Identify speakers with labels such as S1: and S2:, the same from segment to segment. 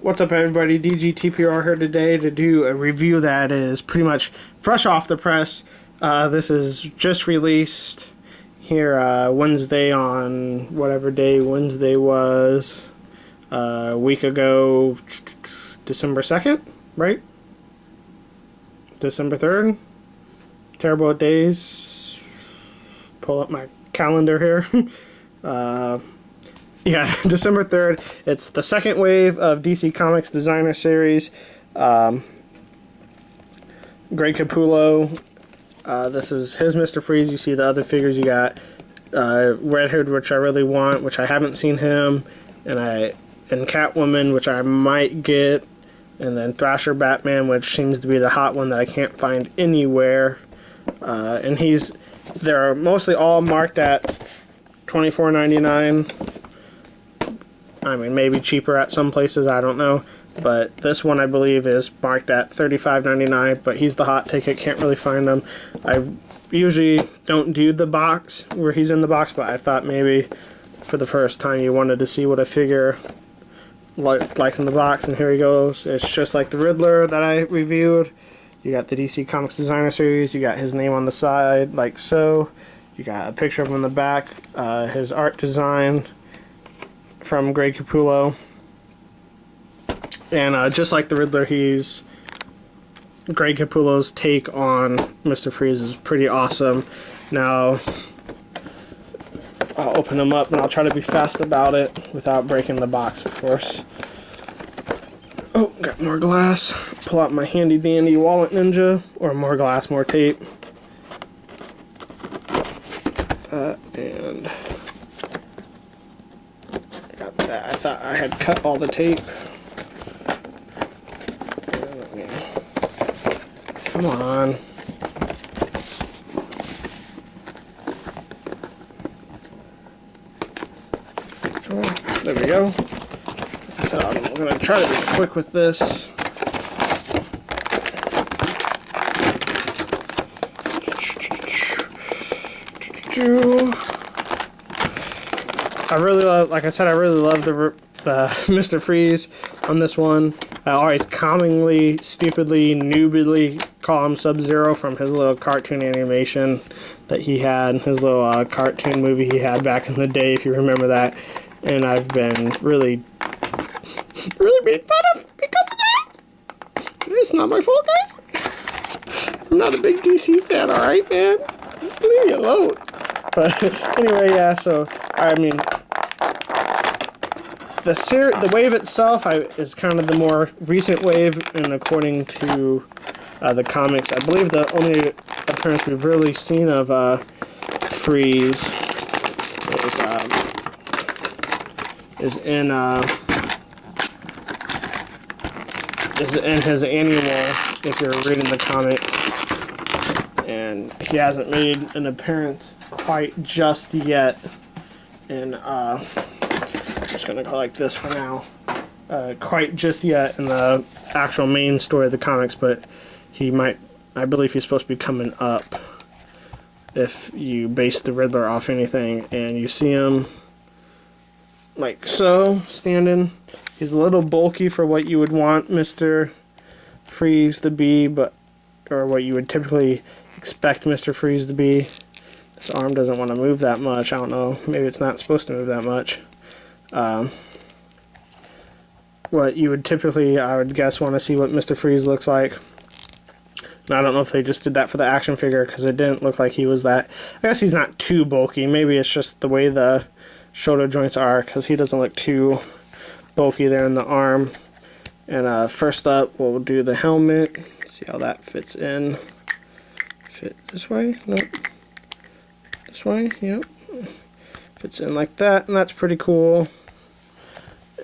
S1: What's up, everybody? DGTPR here today to do a review that is pretty much fresh off the press. This is just released here Wednesday, on whatever day Wednesday was, a week ago, December 2nd, right? December 3rd? Terrible at days. Pull up my calendar here. Yeah, December 3rd. It's the second wave of DC Comics Designer Series. Greg Capullo. This is his Mr. Freeze. You see the other figures. You got Red Hood, which I really want, which I haven't seen him, and Catwoman, which I might get, and then Thrasher Batman, which seems to be the hot one that I can't find anywhere. And they're mostly all marked at $24.99. I mean, maybe cheaper at some places, I don't know. But this one, I believe, is marked at $35.99, but he's the hot ticket, can't really find him. I usually don't do the box where he's in the box, but I thought maybe for the first time you wanted to see what a figure like in the box, and here he goes. It's just like the Riddler that I reviewed. You got the DC Comics Designer Series, you got his name on the side, like so. You got a picture of him in the back, his art design from Greg Capullo. And just like the Riddler, Greg Capullo's take on Mr. Freeze is pretty awesome. Now, I'll open them up and I'll try to be fast about it without breaking the box, of course. Oh, got more glass. Pull out my handy dandy wallet ninja, or more glass, more tape. And got that. I thought I had cut all the tape. Come on. There we go. So I'm going to try to be quick with this. I really love, like I said, I really love the Mr. Freeze on this one. I always commonly, stupidly, noobly call him Sub-Zero from his little cartoon animation that he had, his little cartoon movie he had back in the day, if you remember that. And I've been really made fun of because of that. It's not my fault, guys. I'm not a big DC fan, alright, man? Just leave me alone. But anyway, yeah, so, I mean, the wave itself is kind of the more recent wave, and according to the comics, I believe the only appearance we've really seen of Freeze is in his annual, if you're reading the comic, and he hasn't made an appearance quite just yet. And I'm just gonna go like this for now. Quite just yet in the actual main story of the comics, but I believe he's supposed to be coming up if you base the Riddler off anything. And you see him like so, standing. He's a little bulky for what you would want Mr. Freeze to be, or what you would typically expect Mr. Freeze to be. This arm doesn't want to move that much. I don't know. Maybe it's not supposed to move that much. What you would typically, I would guess, want to see what Mr. Freeze looks like. And I don't know if they just did that for the action figure, because it didn't look like he was that. I guess he's not too bulky. Maybe it's just the way the shoulder joints are, because he doesn't look too bulky there in the arm. And first up, we'll do the helmet. See how that fits in. Fit this way? Nope. This way? Yep. Fits in like that, and that's pretty cool.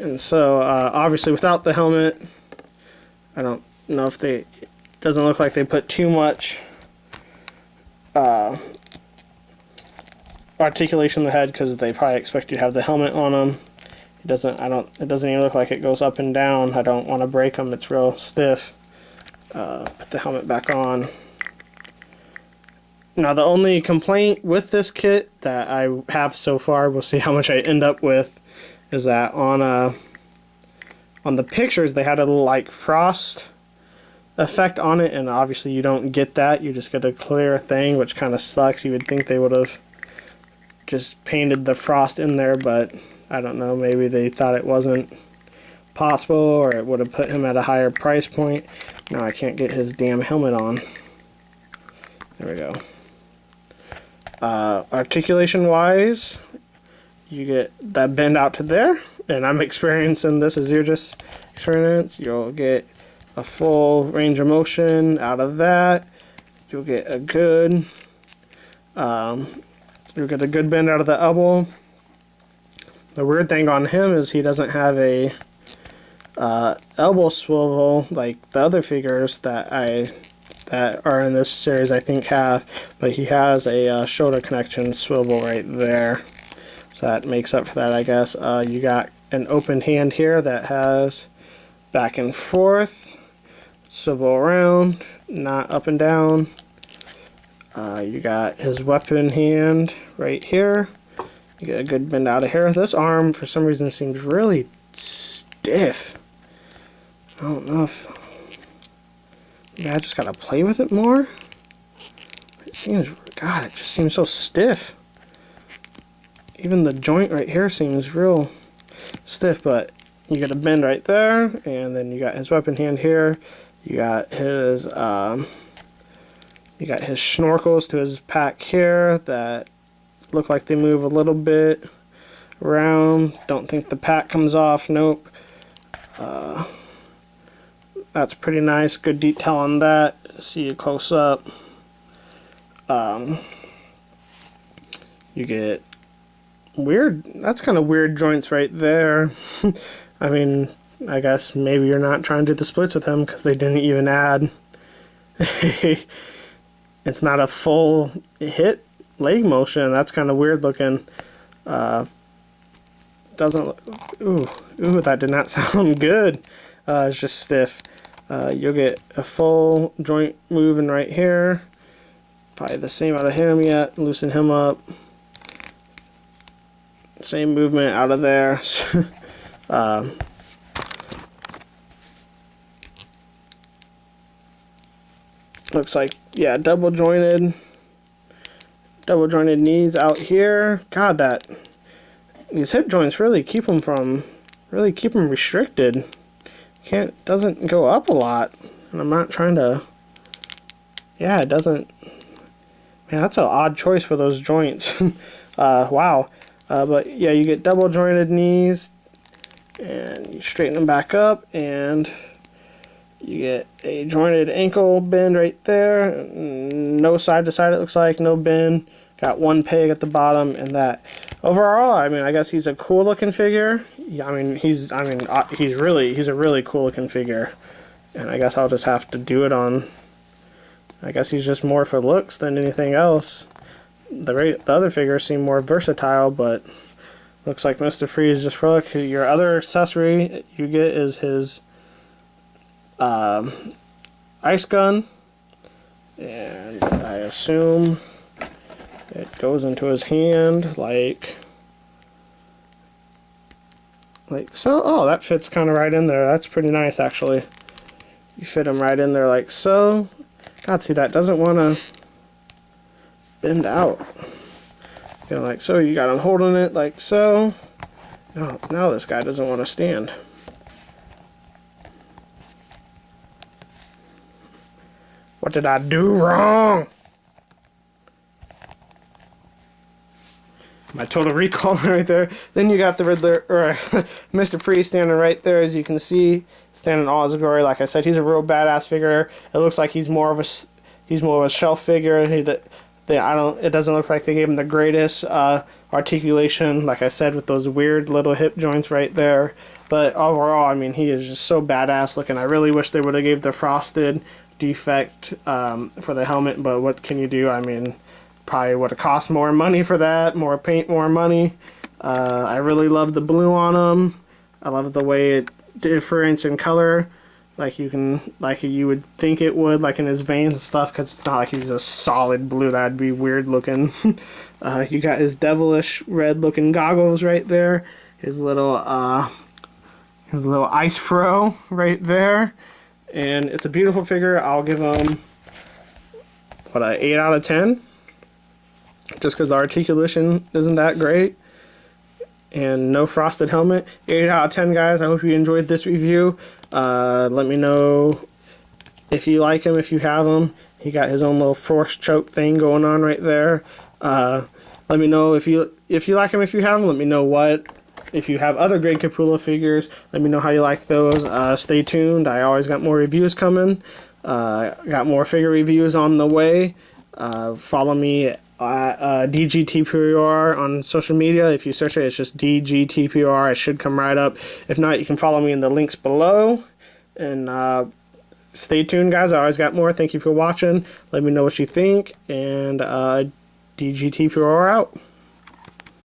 S1: And so, obviously, without the helmet, I don't know if it doesn't look like they put too much articulation in the head, because they probably expect you to have the helmet on them. It doesn't even look like it goes up and down. I don't want to break them. It's real stiff. Put the helmet back on. Now, the only complaint with this kit that I have so far, we'll see how much I end up with, is that on on the pictures they had a little like frost effect on it, and obviously you don't get that. You just get a clear thing, which kind of sucks. You would think they would have just painted the frost in there, but I don't know, maybe they thought it wasn't possible, or it would have put him at a higher price point. Now I can't get his damn helmet on. There we go. Articulation wise, you get that bend out to there, and I'm experiencing this as you're just experiencing. You'll get a full range of motion out of that. You'll get a good bend out of the elbow. The weird thing on him is he doesn't have a elbow swivel like the other figures that are in this series I think have, but he has a shoulder connection swivel right there, so that makes up for that, I guess. You got an open hand here that has back and forth, swivel around, not up and down. You got his weapon hand right here. You get a good bend out of here. This arm for some reason seems really stiff. I don't know if I just gotta play with it more. It seems, God, it just seems so stiff. Even the joint right here seems real stiff, but you get a bend right there, and then you got his weapon hand here. You got his snorkels to his pack here that look like they move a little bit around. Don't think the pack comes off. Nope. That's pretty nice. Good detail on that. See it close up. You get weird. That's kind of weird joints right there. I mean, I guess maybe you're not trying to do the splits with him because they didn't even add. It's not a full hit leg motion. That's kind of weird looking. Doesn't look. Ooh, that did not sound good. It's just stiff. You'll get a full joint moving right here. Probably the same out of him yet. Loosen him up. Same movement out of there. Looks like, yeah, double jointed knees out here. God, these hip joints really keep them restricted. Doesn't go up a lot, and I'm not trying to. Yeah, it doesn't. Man, that's an odd choice for those joints. Wow. But yeah, you get double jointed knees, and you straighten them back up, and you get a jointed ankle bend right there. No side to side, it looks like, no bend. Got one peg at the bottom, and that. Overall, I mean, I guess he's a cool looking figure. Yeah, I mean, he's a really cool looking figure, and I guess I'll just have to do it on. I guess he's just more for looks than anything else. The other figures seem more versatile, but looks like Mr. Freeze just for look. Your other accessory you get is his ice gun, and I assume it goes into his hand like so. Oh, that fits kind of right in there. That's pretty nice, actually. You fit him right in there like so. God, see, that doesn't want to bend out. You know, like so. You got him holding it like so. Now this guy doesn't want to stand. What did I do wrong? My total recall right there. Then you got the Riddler, or Mr. Freeze standing right there, as you can see, standing in all his glory. Like I said, he's a real badass figure. It looks like he's more of a shelf figure. It doesn't look like they gave him the greatest articulation, like I said, with those weird little hip joints right there. But overall, I mean, he is just so badass looking. I really wish they would have gave the frosted defect for the helmet, but what can you do? I mean, probably would have cost more money for that, more paint, more money. I really love the blue on him. I love the way it differentiates in color, like you would think it would, like in his veins and stuff, because it's not like he's a solid blue. That'd be weird looking. You got his devilish red looking goggles right there. His little his little ice fro right there. And it's a beautiful figure. I'll give him, what, an 8 out of 10? Just because the articulation isn't that great. And no frosted helmet. 8 out of 10, guys. I hope you enjoyed this review. Let me know if you like him, if you have him. He got his own little force choke thing going on right there. Let me know if you like him, if you have him. Let me know if you have other great Capullo figures. Let me know how you like those. Stay tuned. I always got more reviews coming. Got more figure reviews on the way. Follow me at DGTPR on social media. If you search it, it's just DGTPR. It should come right up. If not, you can follow me in the links below. And stay tuned, guys. I always got more. Thank you for watching. Let me know what you think. And DGTPR out.